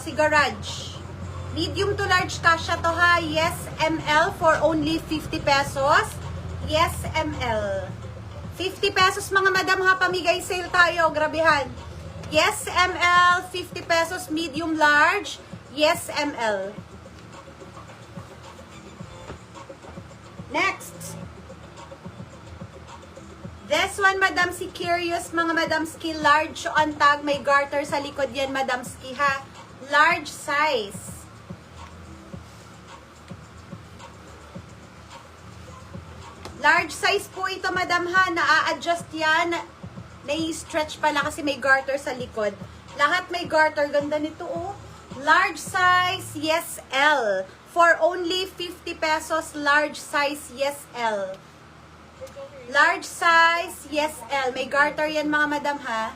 si Garage. Medium to large kasha to ha. Yes, ML for only 50 pesos. Yes, ML. 50 pesos mga madam ha. Pamigay sale tayo. Grabehan. Yes, ML. 50 pesos. Medium large. Yes, ML. Next. This one, Madam Si Curious, mga Madam Ski, large on tag, may garter sa likod yan, Madam Ski, ha? Large size. Large size po ito, Madam, ha? Na-a-adjust yan. Na-i-stretch pala kasi may garter sa likod. Lahat may garter. Ganda nito, oh. Large size, yes, L. For only 50 pesos, large size, yes, L. Large size, yes, L. May garter yan mga madam ha.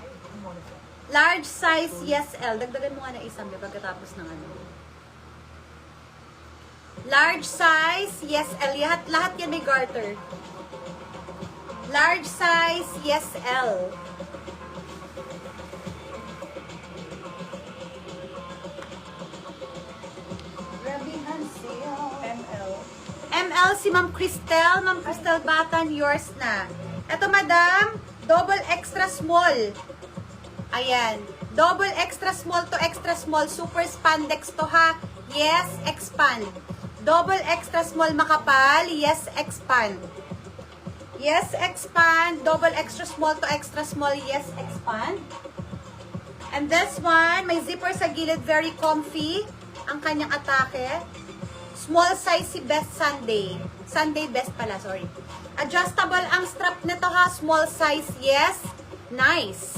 Large size, yes, L. Dagdagan mo nga na isang pagkatapos ng ano. Large size, yes, L. Lahat yan may garter. Large size, yes, L. ML si Ma'am Cristel. Ma'am Cristel Batan, yours na. Ito, madam, double extra small. Ayan. Double extra small to extra small. Super spandex to ha. Yes, expand. Double extra small makapal. Yes, expand. Yes, expand. Double extra small to extra small. Yes, expand. And this one, may zipper sa gilid. Very comfy. Ang kanyang atake. Small size si Best Sunday. Sunday Best pala, sorry. Adjustable ang strap nito ha. Small size, yes. Nice.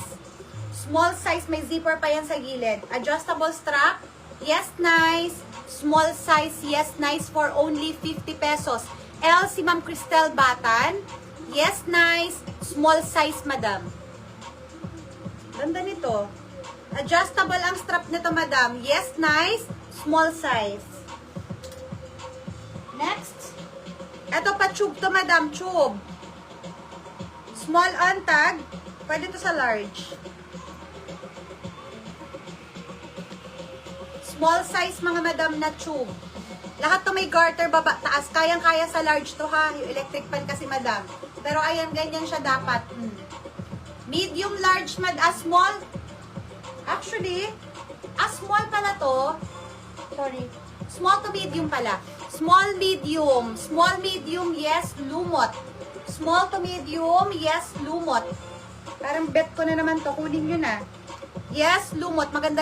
Small size, may zipper pa yan sa gilid. Adjustable strap, yes, nice. Small size, yes, nice for only 50 pesos. L si Ma'am Cristel Batan. Yes, nice. Small size, madam. Ganda nito. Adjustable ang strap nito, madam. Yes, nice. Small size. Next. Ito pa tube to, madam. Tube. Small on tag. Pwede to sa large. Small size, mga madam, na tube. Lahat to may garter, baba, taas. Kayang-kaya sa large to, ha. Yung electric pan kasi, madam. Pero ayan, ganyan siya dapat. Medium, large, small. Actually, small pala to. Sorry. Small to medium pala. Small, medium, yes, lumot. Small to medium, yes, lumot. Parang bet ko na naman to. Kunin nyo na. Yes, lumot. Maganda.